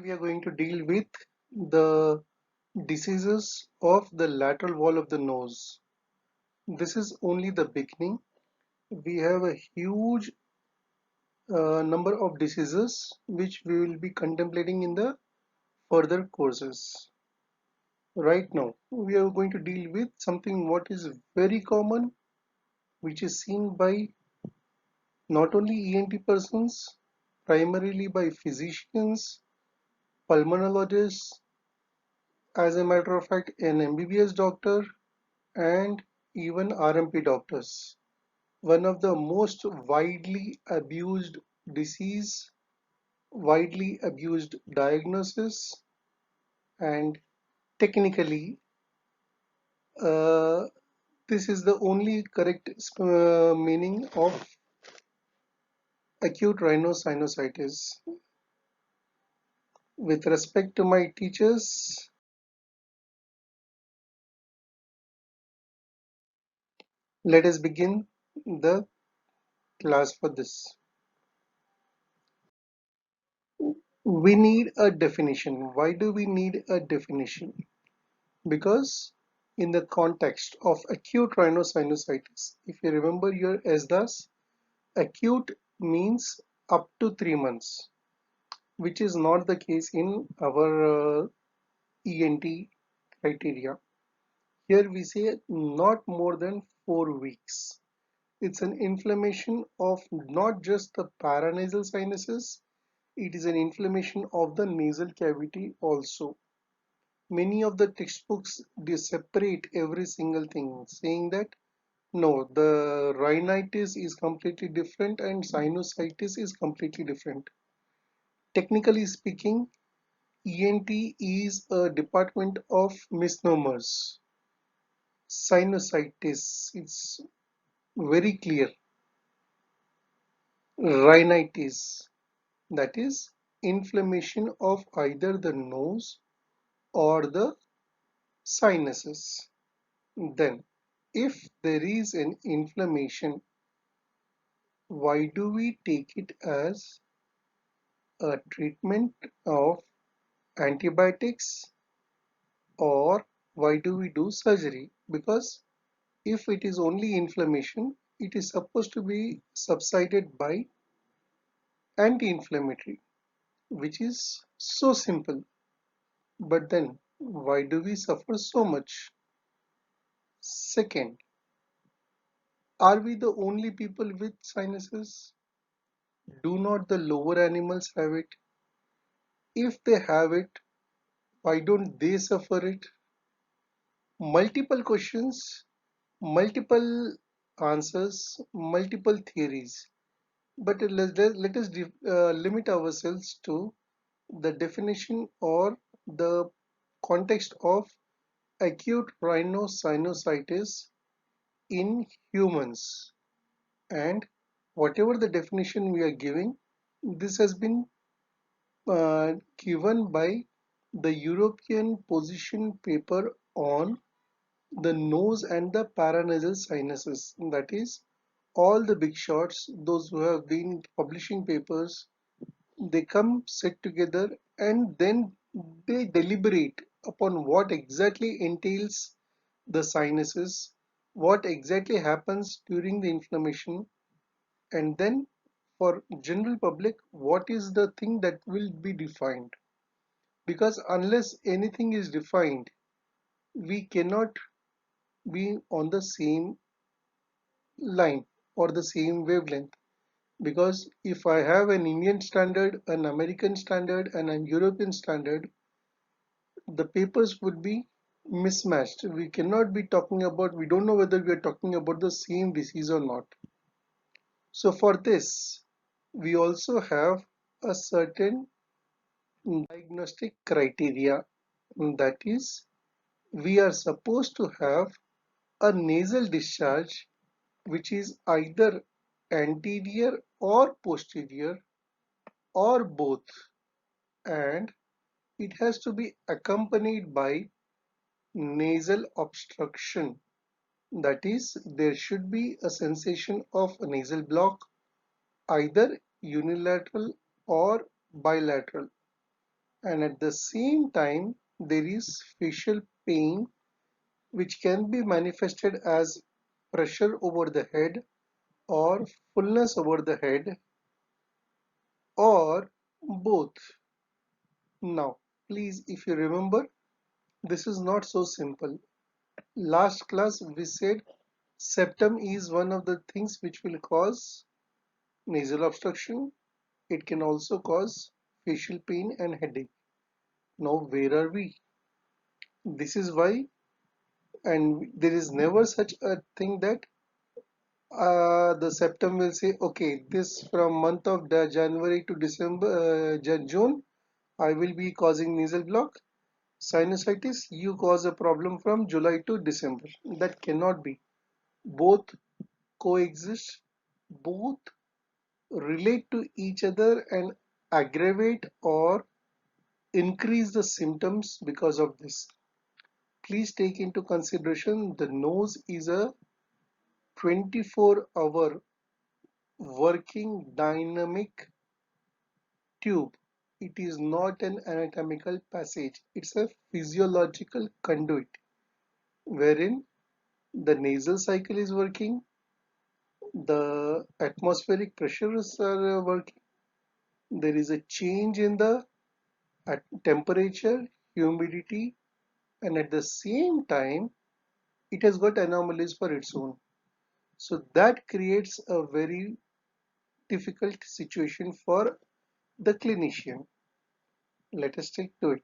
we are going to deal with the diseases of the lateral wall of the nose. This is only the beginning. We have a huge number of diseases which we will be contemplating in the further courses. Right now, we are going to deal with something what is very common, which is seen by not only ENT persons, primarily by physicians, pulmonologists, as a matter of fact, an MBBS doctor, and even RMP doctors. One of the most widely abused disease, widely abused diagnosis, and technically, uh, this is the only correct meaning of acute rhinosinusitis. With respect to my teachers, let us begin the class for this. We need a definition. Why do we need a definition? Because in the context of acute rhinosinusitis, if you remember your ESDAS, acute means up to 3 months, which is not the case in our ENT criteria. Here we say not more than 4 weeks. It's an inflammation of not just the paranasal sinuses, it is an inflammation of the nasal cavity also. Many of the textbooks they separate every single thing, saying that no, the rhinitis is completely different and sinusitis is completely different. Technically speaking, ENT is a department of misnomers. Sinusitis, it's very clear. Rhinitis, that is inflammation of either the nose or the sinuses. Then, if there is an inflammation, why do we take it as a treatment of antibiotics, or why do we do surgery? Because if it is only inflammation, it is supposed to be subsided by anti-inflammatory, which is so simple. But then, why do we suffer so much? Second, are we the only people with sinuses? Do not the lower animals have it? If they have it, why don't they suffer it? Multiple questions, multiple answers, multiple theories. But let us limit ourselves to the definition or the context of acute rhinosinusitis in humans. And whatever the definition we are giving, this has been given by the European position paper on the nose and the paranasal sinuses. That is, all the big shots, those who have been publishing papers, they come sit together and then they deliberate upon what exactly entails the sinuses, what exactly happens during the inflammation, and then for general public, what is the thing that will be defined? Because unless anything is defined, we cannot be on the same line or the same wavelength. Because if I have an Indian standard, an American standard, and an European standard, the papers would be mismatched. We cannot be talking about, we don't know whether we are talking about the same disease or not. So for this, we also have a certain diagnostic criteria. That is, we are supposed to have a nasal discharge which is either anterior or posterior or both, and it has to be accompanied by nasal obstruction. That is, there should be a sensation of a nasal block, either unilateral or bilateral. and at the same time there is facial pain which can be manifested as pressure over the head or fullness over the head or both. Now, please, if you remember, this is not so simple. Last class we said septum is one of the things which will cause nasal obstruction. It can also cause facial pain and headache. Now, where are we? This is why, and there is never such a thing that the septum will say, okay, this from month of January to December, June, I will be causing nasal block. Sinusitis, you cause a problem from July to December. That cannot be. Both coexist, both relate to each other and aggravate or increase the symptoms because of this. Please take into consideration the nose is a 24-hour working dynamic tube. It is not an anatomical passage. It's a physiological conduit wherein the nasal cycle is working, the atmospheric pressures are working, there is a change in the temperature, humidity, and at the same time, it has got anomalies for its own. So that creates a very difficult situation for the clinician. Let us take to it.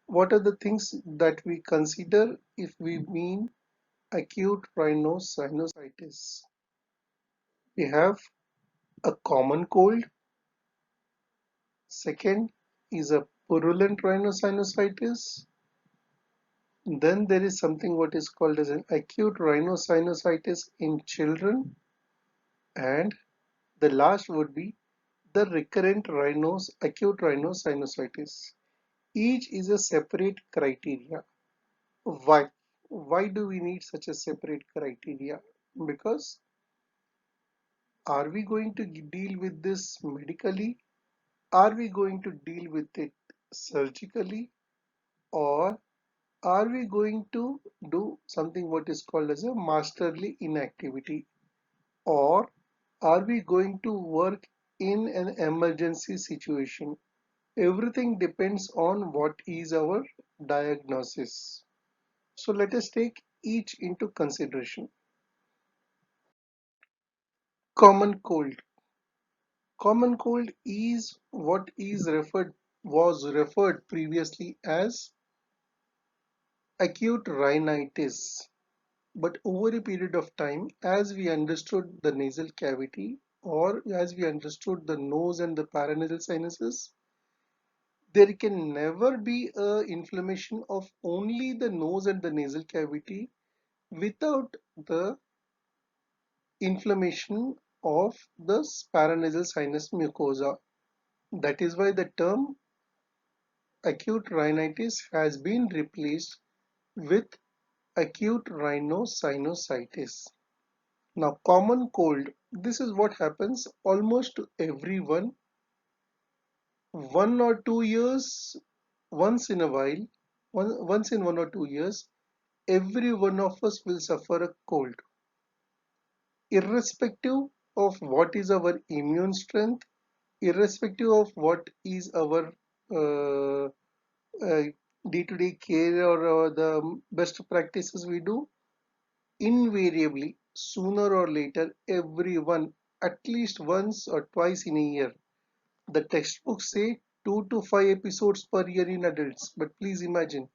What are the things that we consider if we mean acute rhinosinusitis? We have a common cold. Second is a purulent rhinosinusitis. Then there is something what is called as an acute rhinosinusitis in children. And the last would be the recurrent acute rhinosinusitis. Each is a separate criteria. Why? Why do we need such a separate criteria? Because are we going to deal with this medically? Are we going to deal with it surgically? Or are we going to do something what is called as a masterly inactivity? Or are we going to work in an emergency situation? Everything depends on what is our diagnosis. So let us take each into consideration. Common cold. Common cold is what is was referred previously as acute rhinitis. But over a period of time, as we understood the nasal cavity or as we understood the nose and the paranasal sinuses, there can never be a inflammation of only the nose and the nasal cavity without the inflammation of the paranasal sinus mucosa. That is why the term acute rhinitis has been replaced with acute rhinosinusitis. Now, common cold, this is what happens almost to everyone 1 or 2 years, once in a while, once in 1 or 2 years, every one of us will suffer a cold, irrespective of what is our immune strength, irrespective of what is our uh, uh, day-to-day care or the best practices we do, invariably, sooner or later, everyone, at least once or twice in a year. The textbooks say 2 to 5 episodes per year in adults, but please imagine,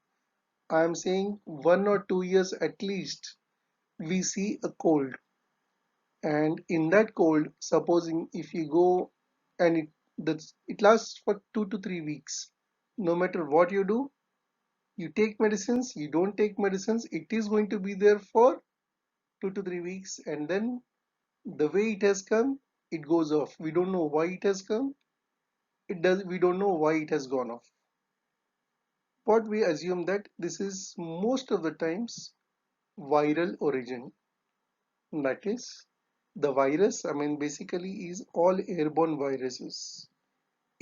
I am saying 1 or 2 years at least, we see a cold. And in that cold, supposing if you go and it lasts for 2 to 3 weeks, no matter what you do, you take medicines, you don't take medicines, it is going to be there for 2 to 3 weeks, and then the way it has come, it goes off. We don't know why it has come. We don't know why it has gone off. But we assume that this is most of the times viral origin. That is, the virus, I mean, basically is all airborne viruses.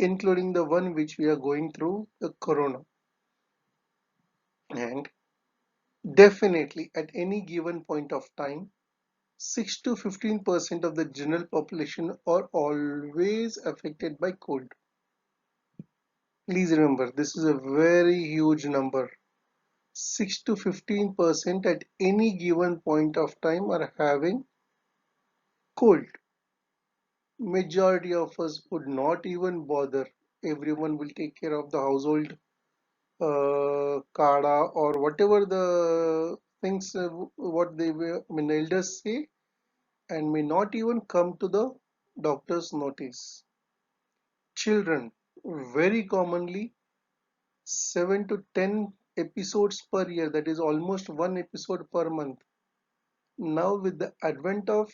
including the one which we are going through, the corona. And definitely at any given point of time, 6 to 15% of the general population are always affected by cold. Please remember, this is a very huge number. 6 to 15% at any given point of time are having cold. Majority of us would not even bother. Everyone will take care of the household kada or whatever the things what they will, I mean, elders say, and may not even come to the doctor's notice. Children, very commonly 7 to 10 episodes per year, that is almost one episode per month. Now with the advent of,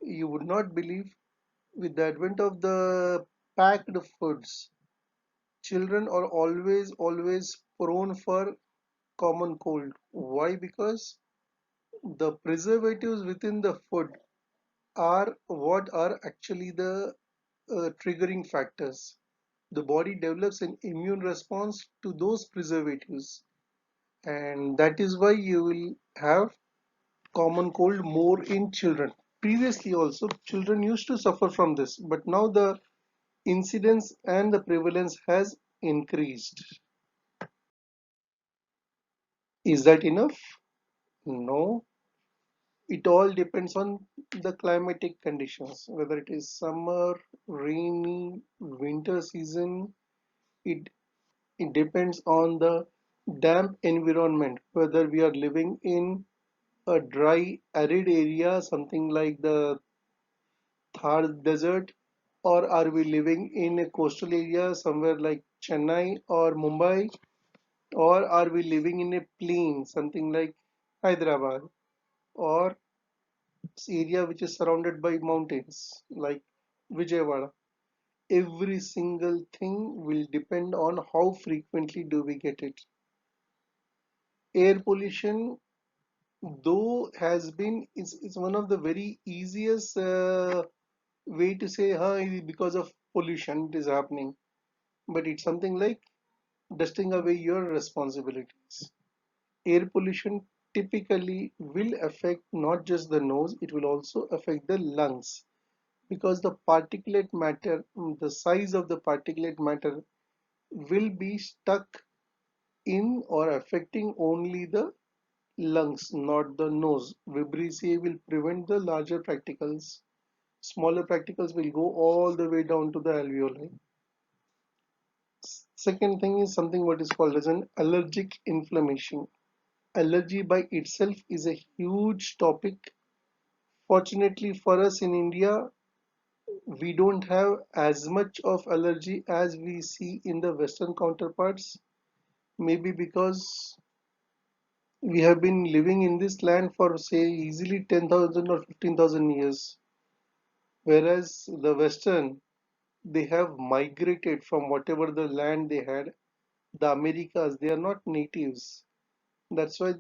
you would not believe, with the advent of the packed foods, children are always prone for common cold. Why? Because the preservatives within the food are what are actually the triggering factors. The body develops an immune response to those preservatives, and that is why you will have common cold more in children. Previously also children used to suffer from this, but now the incidence and the prevalence has increased. Is that enough? No. It all depends on the climatic conditions, whether it is summer, rainy, winter season. It, it depends on the damp environment, whether we are living in a dry, arid area, something like the Thar Desert, or are we living in a coastal area somewhere like Chennai or Mumbai, or are we living in a plain, something like Hyderabad, or area which is surrounded by mountains like Vijayawada. Every single thing will depend on how frequently do we get it. Air pollution, though, has been is one of the very easiest way to say, huh, because of pollution it is happening. But it's something like dusting away your responsibilities. Air pollution typically will affect not just the nose, it will also affect the lungs, because the particulate matter, the size of the particulate matter will be stuck in or affecting only the lungs, not the nose. Vibrissae will prevent the larger particles. Smaller particles will go all the way down to the alveoli. Second thing is something what is called as an allergic inflammation. Allergy by itself is a huge topic. Fortunately for us in India, we don't have as much of allergy as we see in the Western counterparts. Maybe because we have been living in this land for say easily 10,000 or 15,000 years, whereas the Western, they have migrated from whatever the land they had. The Americas, they are not natives. That's why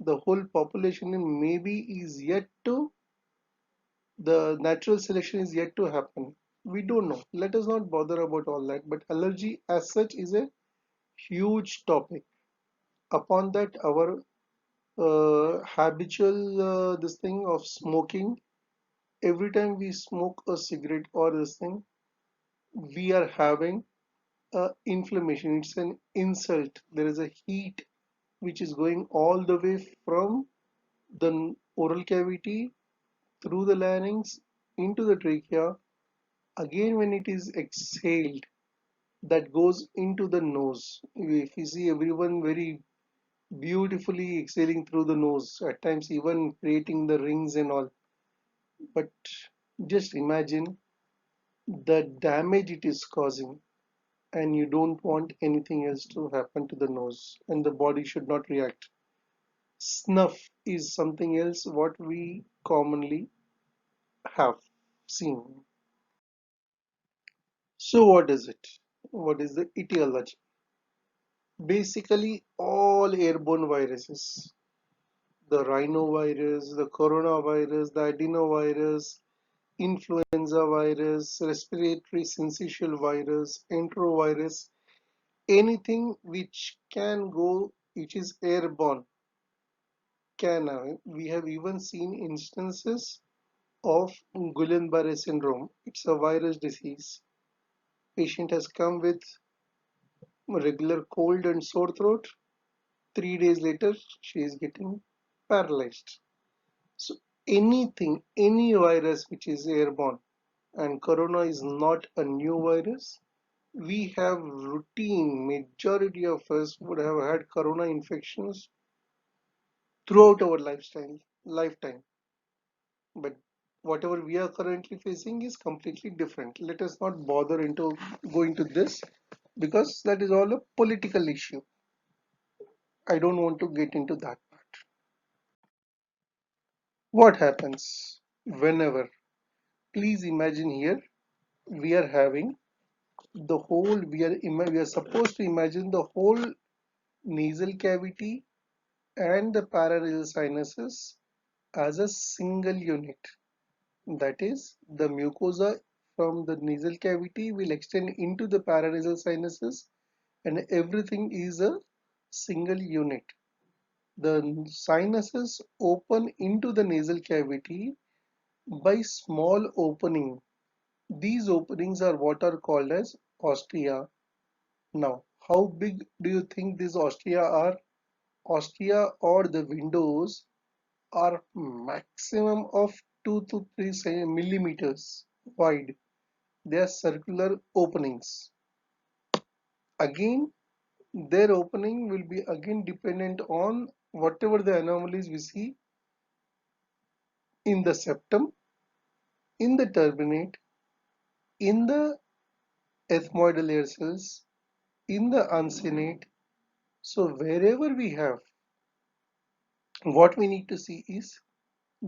the whole population in maybe is yet to, the natural selection is yet to happen. We don't know. Let us not bother about all that. But allergy as such is a huge topic. Upon that, our habitual this thing of smoking. Every time we smoke a cigarette or this thing, we are having inflammation. It's an insult. There is a heat which is going all the way from the oral cavity through the larynx into the trachea. Again, when it is exhaled, that goes into the nose. If you see everyone very beautifully exhaling through the nose, at times even creating the rings and all. But just imagine the damage it is causing, and you don't want anything else to happen to the nose, and the body should not react. Snuff is something else what we commonly have seen. So what is it? What is the etiology? Basically all airborne viruses, the rhinovirus, the coronavirus, the adenovirus, influenza virus, respiratory syncytial virus, enterovirus, anything which can go, which is airborne, can. We have even seen instances of Guillain-Barré syndrome. It's a virus disease. Patient has come with regular cold and sore throat. 3 days later, she is getting paralyzed. So anything, any virus which is airborne, and corona is not a new virus. We have routine, majority of us would have had corona infections throughout our lifetime. But whatever we are currently facing is completely different. Let us not bother into go into this because that is all a political issue. I don't want to get into that part. What happens whenever? Please imagine here we are having the whole. We are supposed to imagine the whole nasal cavity and the paranasal sinuses as a single unit. That is, the mucosa from the nasal cavity will extend into the paranasal sinuses, and everything is a single unit. The sinuses open into the nasal cavity by small opening. These openings are what are called as ostia. Now, how big do you think these ostia are? Ostia or the windows are maximum of 2 to 3 millimeters wide. They are circular openings. Again, their opening will be again dependent on whatever the anomalies we see in the septum, in the turbinate, in the ethmoidal air cells, in the uncinate. So wherever we have, what we need to see is,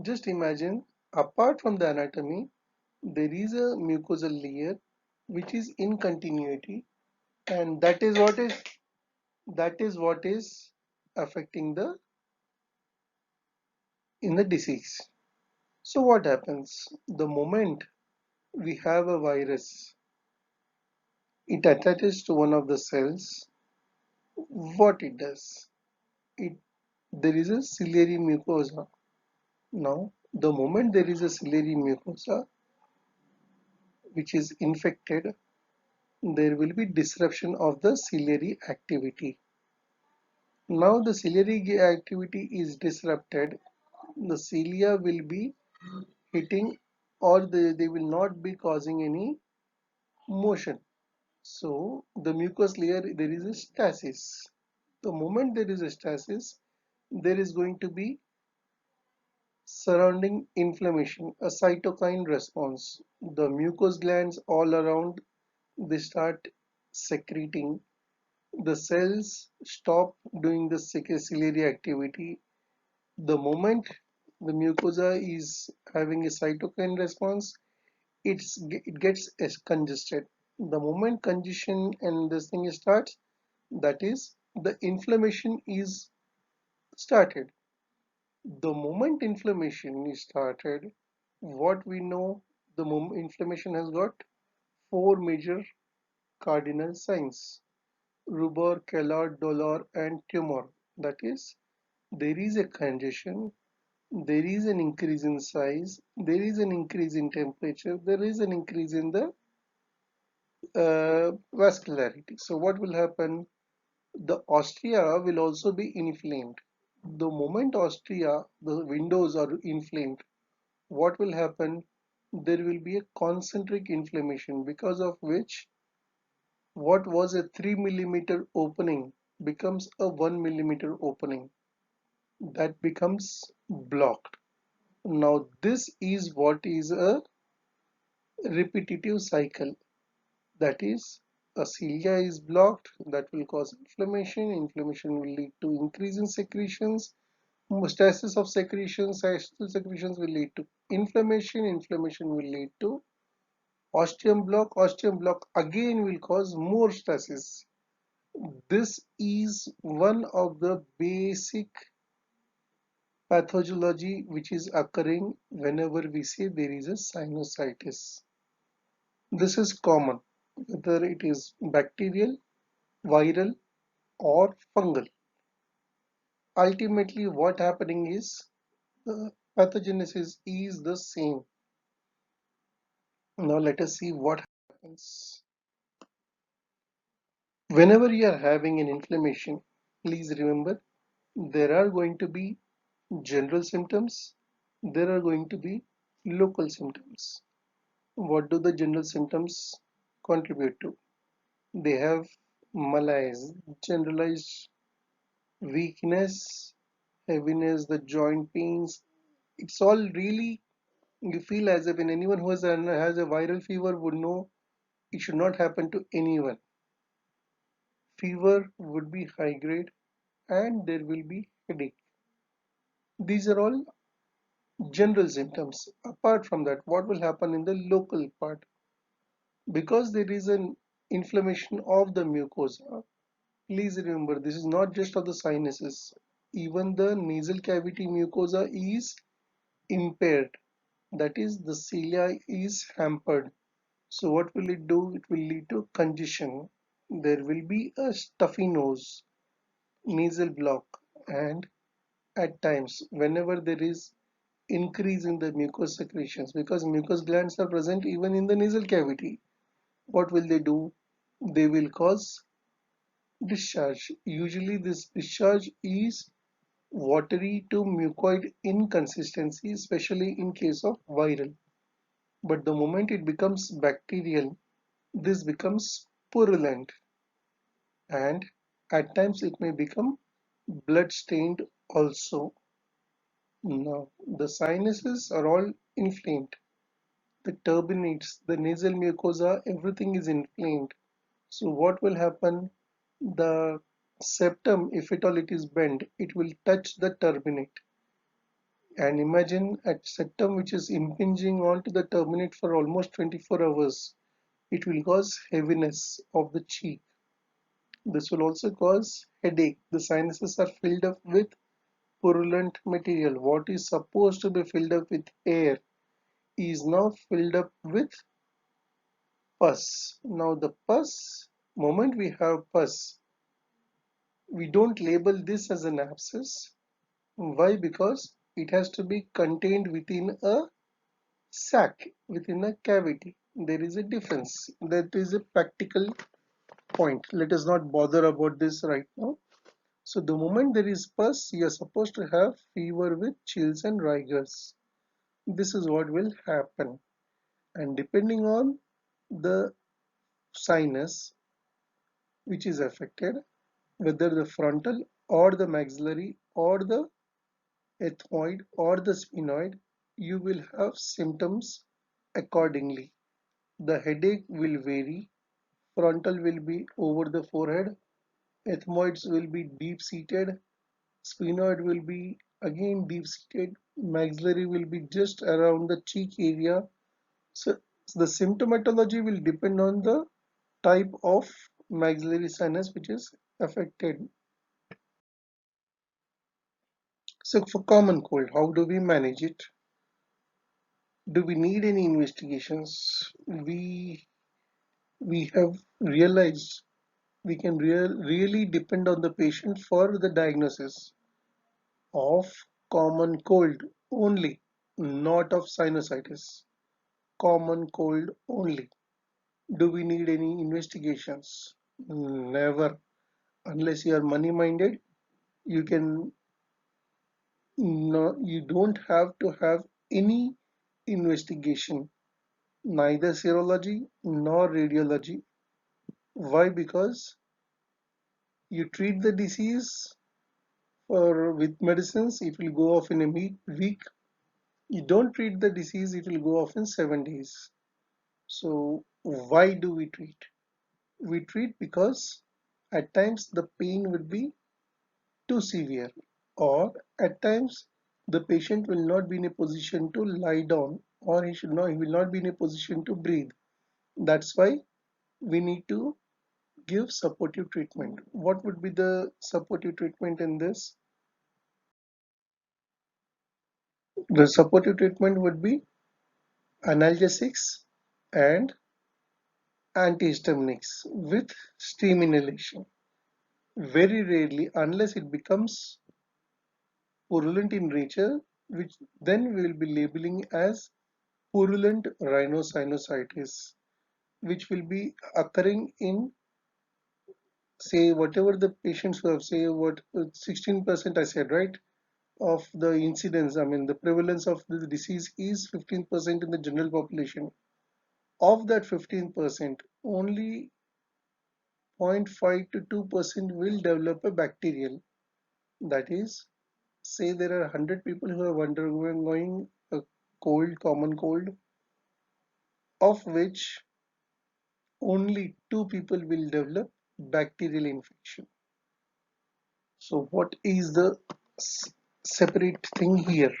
just imagine, apart from the anatomy, there is a mucosal layer which is in continuity, and that is what is affecting the in the disease. So what happens the moment we have a virus? It attaches to one of the cells. What it does? It There is a ciliary mucosa. Now, the moment there is a ciliary mucosa which is infected, there will be disruption of the ciliary activity. Now, the ciliary activity is disrupted. The cilia will be hitting, or they will not be causing any motion. So the mucous layer, there is a stasis. The moment there is a stasis, there is going to be surrounding inflammation, a cytokine response. The mucous glands all around, they start secreting. The cells stop doing the ciliary activity. The moment the mucosa is having a cytokine response, it gets congested. The moment congestion and this thing starts, that is, the inflammation is started. The moment inflammation is started, what we know, the moment inflammation has got four major cardinal signs: rubor, calor, dolor, and tumor. That is, there is a congestion, there is an increase in size, there is an increase in temperature, there is an increase in the vascularity. So what will happen? The ostia will also be inflamed. The moment ostia, the windows are inflamed, what will happen? There will be a concentric inflammation, because of which what was a 3 millimeter opening becomes a 1 millimeter opening. That becomes blocked. Now this is what is a repetitive cycle. That is, a cilia is blocked, that will cause inflammation. Inflammation will lead to increase in secretions. Stasis of secretions, secretions will lead to inflammation. Inflammation will lead to ostium block. Ostium block again will cause more stasis. This is one of the basic pathology which is occurring whenever we say there is a sinusitis. This is common, whether it is bacterial, viral, or fungal. Ultimately, what happening is the pathogenesis is the same. Now let us see what happens. Whenever you are having an inflammation, please remember there are going to be general symptoms, there are going to be local symptoms. What do the general symptoms contribute to? They have malaise, generalized weakness, heaviness, the joint pains. It's all really, you feel as if anyone who has a viral fever would know it should not happen to anyone. Fever would be high grade and there will be headache. These are all general symptoms. Apart from that, what will happen in the local part? Because there is an inflammation of the mucosa, please remember this is not just of the sinuses. Even the nasal cavity mucosa is impaired. That is, the cilia is hampered. So what will it do? It will lead to congestion. There will be a stuffy nose, nasal block, and at times, whenever there is increase in the mucous secretions, because mucous glands are present even in the nasal cavity, what will they do? They will cause discharge. Usually this discharge is watery to mucoid inconsistency, especially in case of viral. But the moment it becomes bacterial, this becomes purulent and at times it may become blood stained also. Now, the sinuses are all inflamed. The turbinates, the nasal mucosa, everything is inflamed. So what will happen? The septum, if at all it is bent, it will touch the turbinate. And imagine a septum which is impinging onto the turbinate for almost 24 hours. It will cause heaviness of the cheek. This will also cause headache. The sinuses are filled up with purulent material. What is supposed to be filled up with air is now filled up with pus. Now the pus, moment we have pus, we don't label this as an abscess. Why? Because it has to be contained within a sac, within a cavity. There is a difference. That is a practical point. Let us not bother about this right now. So the moment there is pus, you are supposed to have fever with chills and rigors. This is what will happen. And depending on the sinus which is affected, whether the frontal or the maxillary or the ethmoid or the sphenoid, you will have symptoms accordingly. The headache will vary. Frontal will be over the forehead, ethmoids will be deep seated, sphenoid will be again deep seated, maxillary will be just around the cheek area. So the symptomatology will depend on the type of maxillary sinus which is affected. So for common cold, how do we manage it? Do we need any investigations? We have realized we can really depend on the patient for the diagnosis of common cold only, not of sinusitis. Common cold only. Do we need any investigations? Never. Unless you are money minded, you can no, you don't have to have any investigation, neither serology nor radiology. Why? Because you treat the disease or with medicines, it will go off in a week. You don't treat the disease, it will go off in 7 days. So why do we treat? We treat because at times the pain will be too severe, or at times the patient will not be in a position to lie down, or he will not be in a position to breathe. That's why we need to give supportive treatment. What would be the supportive treatment in this? The supportive treatment would be analgesics and antihistaminics with steam inhalation. Very rarely, unless it becomes purulent in nature, which then we will be labeling as purulent rhinosinusitis, which will be occurring in, say, whatever the patients who have, say, what 16% I said, right, of the incidence, I mean, the prevalence of the disease is 15% in the general population. Of that 15%, only 0.5 to 2% will develop a bacterial. That is, say there are 100 people who are undergoing a cold, common cold, of which only 2 people will develop bacterial infection. So what is the separate thing here?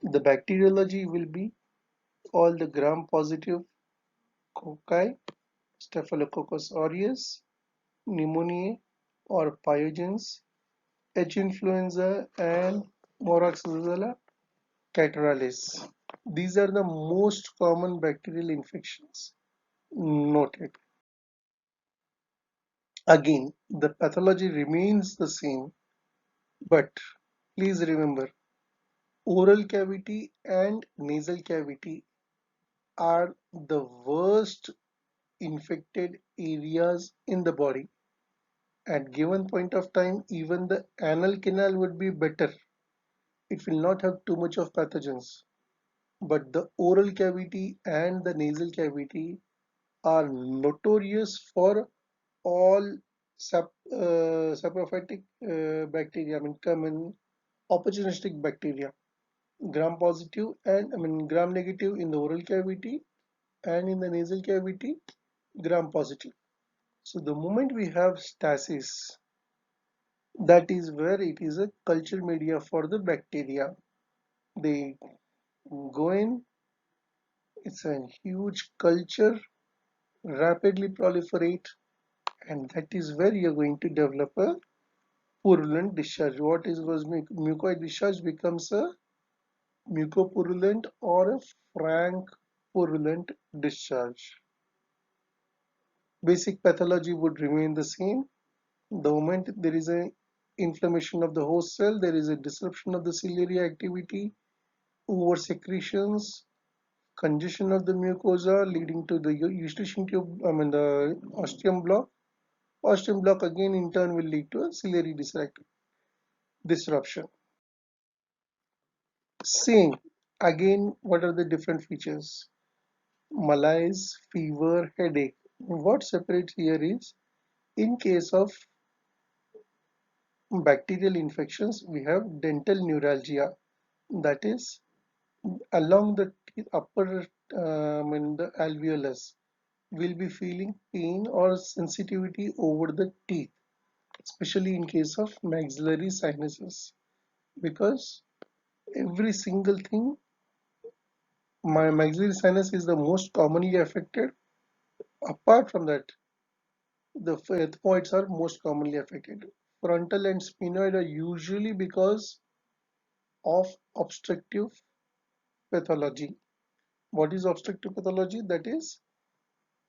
The bacteriology will be all the gram-positive cocci, Staphylococcus aureus, pneumoniae or pyogens, H. influenza and Moraxella catarrhalis. These are the most common bacterial infections noted. Again, the pathology remains the same, but please remember, oral cavity and nasal cavity are the worst infected areas in the body. At given point of time, even the anal canal would be better. It will not have too much of pathogens. But the oral cavity and the nasal cavity are notorious for all saprophytic bacteria, I mean common opportunistic bacteria, gram positive and I mean gram negative in the oral cavity and in the nasal cavity gram positive. So the moment we have stasis, that is where it is a culture media for the bacteria. They go in, it's a huge culture, rapidly proliferate, and that is where you're going to develop a purulent discharge. What is was mucoid discharge becomes a mucopurulent or a frank purulent discharge. Basic pathology would remain the same. The moment there is a inflammation of the host cell, there is a disruption of the ciliary activity, over secretions, congestion of the mucosa leading to the eustachian tube, I mean the ostium block. Ostium block again in turn will lead to a ciliary disruption. Same. Again, what are the different features? Malaise, fever, headache. What separates here is in case of bacterial infections, we have dental neuralgia. That is along the upper, in the alveolus, will be feeling pain or sensitivity over the teeth, especially in case of maxillary sinuses, because every single thing, my maxillary sinus is the most commonly affected. Apart from that, the ethmoids are most commonly affected. Frontal and sphenoid are usually because of obstructive pathology. What is obstructive pathology? That is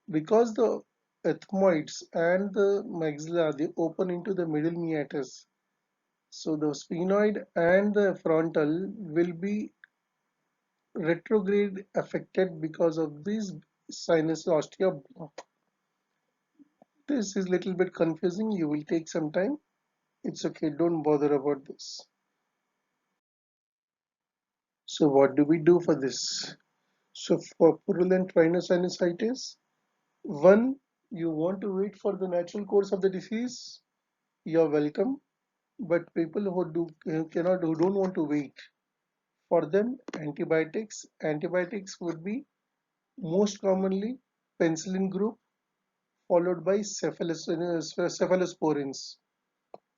because the ethmoids and the maxilla they open into the middle meatus. So the sphenoid and the frontal will be retrograde affected because of this sinus ostia block. This is little bit confusing. You will take some time. It's okay. Don't bother about this. So what do we do for this? So for purulent rhinosinusitis, one, you want to wait for the natural course of the disease, you're welcome. But people who cannot, who don't want to wait, for them, antibiotics would be most commonly penicillin group followed by cephalosporins.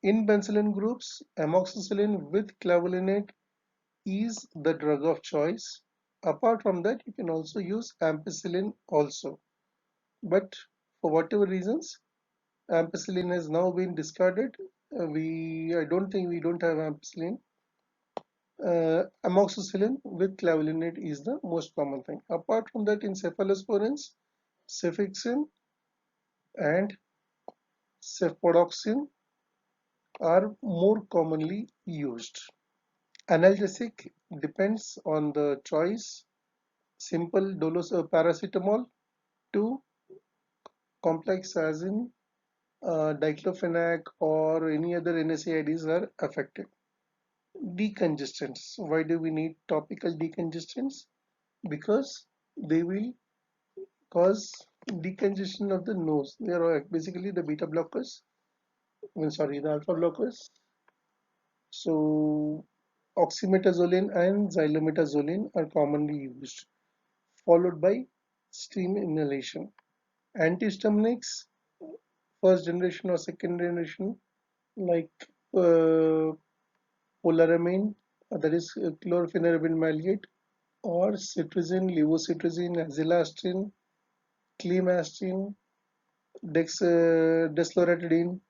In penicillin groups, amoxicillin with clavulinate is the drug of choice. Apart from that, you can also use ampicillin also. But for whatever reasons, ampicillin has now been discarded. I don't think we don't have ampicillin. Amoxicillin with clavulinate is the most common thing. Apart from that, in cephalosporins, cefixime and cefpodoxime are more commonly used. Analgesic depends on the choice. Simple dose of paracetamol to complex as in diclofenac or any other NSAIDs are effective. Decongestants. Why do we need topical decongestants? Because they will cause decongestion of the nose. They are basically the beta blockers. I mean, sorry, the alpha blockers. So, oxymetazoline and xylometazoline are commonly used, followed by steam inhalation. Antihistaminics, first generation or second generation, like uh, polaramine, that is chlorpheniramine maleate, or cetirizine, levocetirizine, azilastrin, clemastine, desloratadine.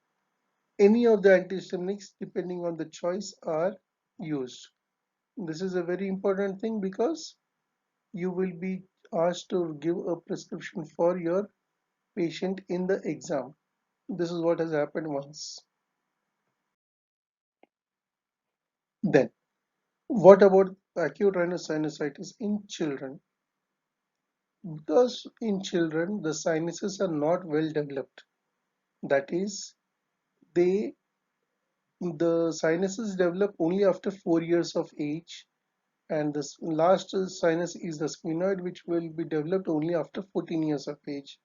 Any of the antihistaminics, depending on the choice, are used. This is a very important thing because you will be asked to give a prescription for your patient in the exam. This is what has happened once. Then, what about acute rhinosinusitis in children? Because in children, the sinuses are not well developed. That is, they the sinuses develop only after 4 years of age, and the last sinus is the sphenoid, which will be developed only after 14 years of age.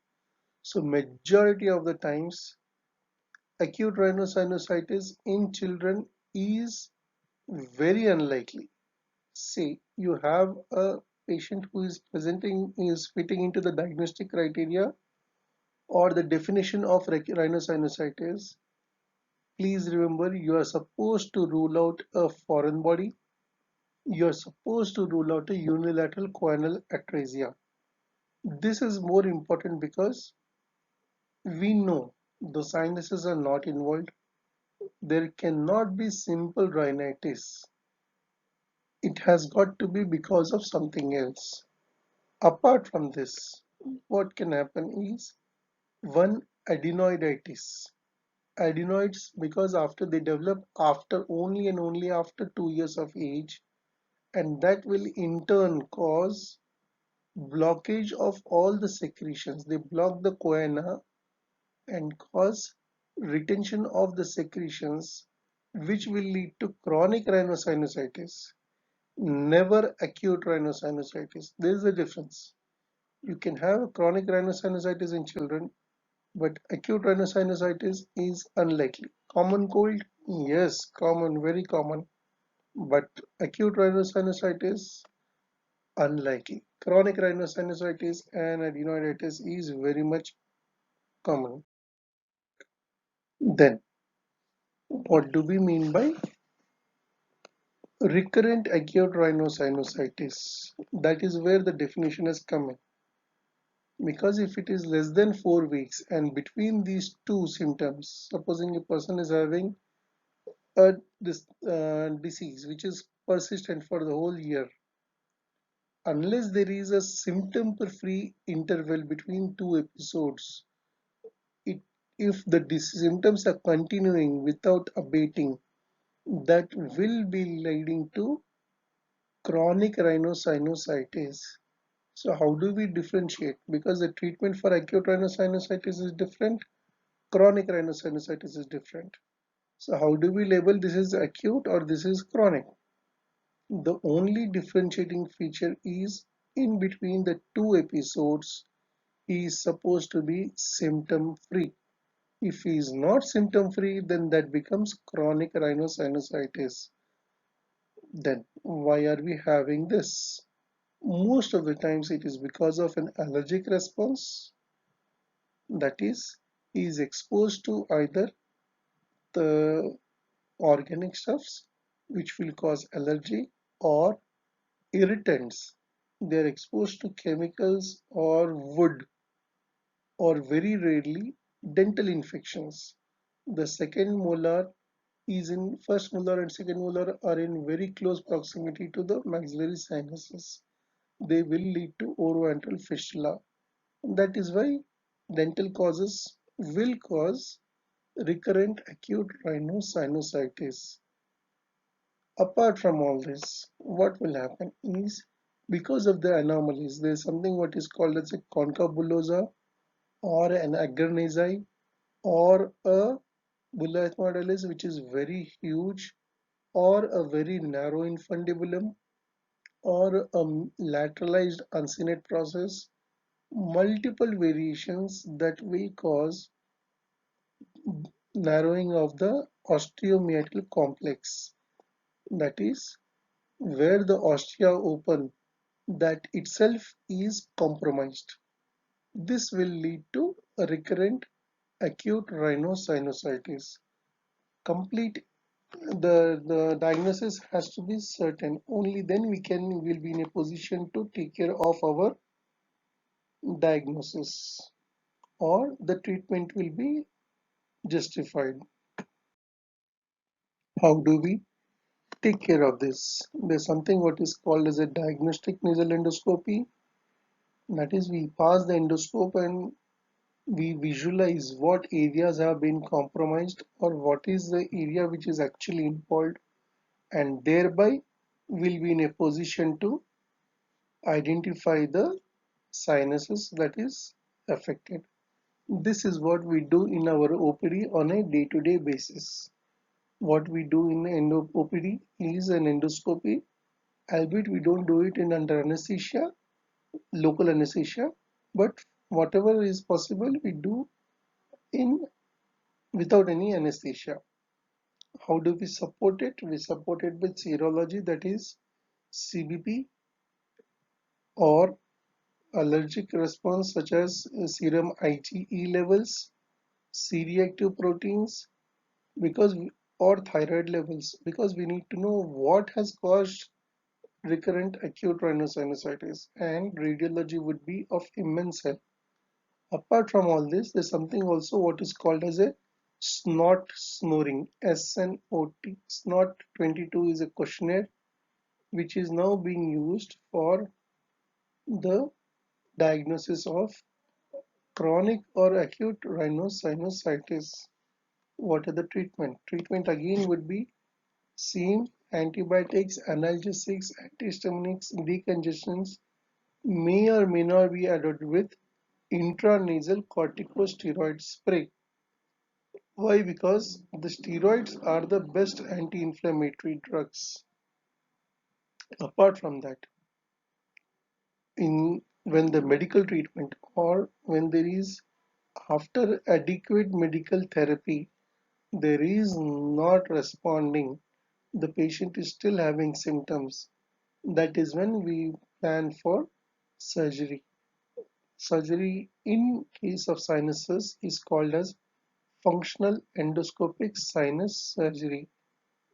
So majority of the times, acute rhinosinusitis in children is very unlikely. Say you have a patient who is fitting into the diagnostic criteria or the definition of rhinosinusitis. Please remember, you are supposed to rule out a foreign body. You are supposed to rule out a unilateral choanal atresia. This is more important because we know the sinuses are not involved. There cannot be simple rhinitis. It has got to be because of something else. Apart from this, what can happen is one, adenoiditis. Adenoids, because after they develop after only and only after 2 years of age, and that will in turn cause blockage of all the secretions. They block the choana and cause retention of the secretions, which will lead to chronic rhinosinusitis, never acute rhinosinusitis. There is a difference. You can have chronic rhinosinusitis in children, but acute rhinosinusitis is unlikely. Common cold, yes, common, very common, but acute rhinosinusitis, unlikely. Chronic rhinosinusitis and adenoiditis is very much common. Then, what do we mean by recurrent acute rhinosinusitis? That is where the definition is coming. Because if it is less than 4 weeks and between these two symptoms, supposing a person is having a disease which is persistent for the whole year, unless there is a symptom free interval between two episodes, it, if the symptoms are continuing without abating, that will be leading to chronic rhinosinusitis. So how do we differentiate? Because the treatment for acute rhinosinusitis is different, chronic rhinosinusitis is different. So how do we label this is acute or this is chronic? The only differentiating feature is in between the two episodes, he is supposed to be symptom free. If he is not symptom free, then that becomes chronic rhinosinusitis. Then why are we having this? Most of the times it is because of an allergic response. That is, he is exposed to either the organic stuffs which will cause allergy or irritants. They are exposed to chemicals or wood or very rarely dental infections. The second molar is in first molar and second molar are in very close proximity to the maxillary sinuses. They will lead to orovantral fistula. That is why dental causes will cause recurrent acute rhinosinusitis. Apart from all this, what will happen is because of the anomalies, there is something what is called as a concabulosa or an agarnesi or a bulla ethmoidalis which is very huge or a very narrow infundibulum or a lateralized uncinate process, multiple variations that will cause narrowing of the osteomeatal complex, that is where the ostia open that itself is compromised. This will lead to a recurrent acute rhinosinusitis. Complete the diagnosis has to be certain. Only then will be in a position to take care of our diagnosis or the treatment will be justified. How do we take care of this? There's something what is called as a diagnostic nasal endoscopy. That is, we pass the endoscope and we visualize what areas have been compromised or what is the area which is actually involved, and thereby will be in a position to identify the sinuses that is affected. This is what we do in our OPD on a day-to-day basis. What we do in OPD is an endoscopy, albeit we don't do it in under anesthesia, local anesthesia, but whatever is possible we do in without any anesthesia. How do we support it? We support it with serology, that is CBP, or allergic response such as serum IgE levels, C-reactive proteins, because or thyroid levels, because we need to know what has caused recurrent acute rhinosinusitis, and radiology would be of immense help. Apart from all this, there's something also what is called as a snot snoring, SNOT. SNOT 22 is a questionnaire which is now being used for the diagnosis of chronic or acute rhinosinusitis. What are the treatment? Treatment again would be same antibiotics, analgesics, antihistaminics, decongestants may or may not be added with intranasal corticosteroid spray. Why? Because the steroids are the best anti-inflammatory drugs. Apart from that, in when the medical treatment or when there is after adequate medical therapy, there is not responding, the patient is still having symptoms. That is when we plan for surgery. Surgery in case of sinuses is called as functional endoscopic sinus surgery.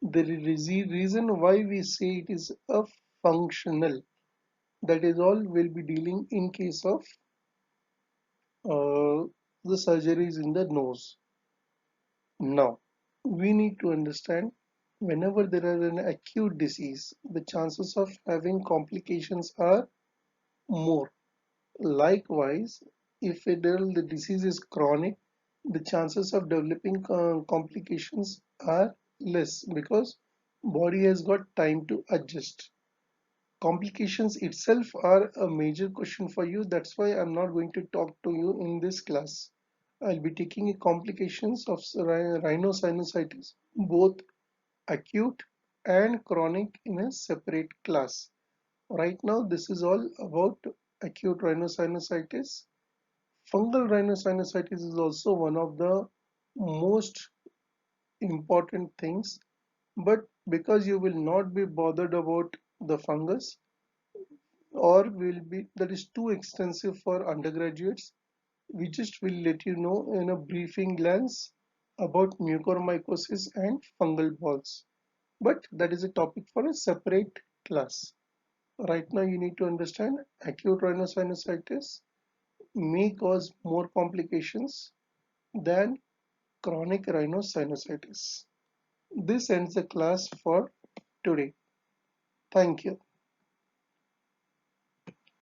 The reason why we say it is a functional, that is all we'll be dealing in case of the surgeries in the nose. Now, we need to understand whenever there is an acute disease, the chances of having complications are more. Likewise, if the disease is chronic, the chances of developing complications are less because body has got time to adjust. Complications itself are a major question for you. That's why I'm not going to talk to you in this class. I'll be taking complications of rhinosinusitis, both acute and chronic, in a separate class. Right now, this is all about acute rhinosinusitis. Fungal rhinosinusitis is also one of the most important things, but because you will not be bothered about the fungus, or will be that is too extensive for undergraduates, we just will let you know in a briefing glance about mucormycosis and fungal balls. But that is a topic for a separate class. Right now, you need to understand acute rhinosinusitis may cause more complications than chronic rhinosinusitis. This ends the class for today. Thank you.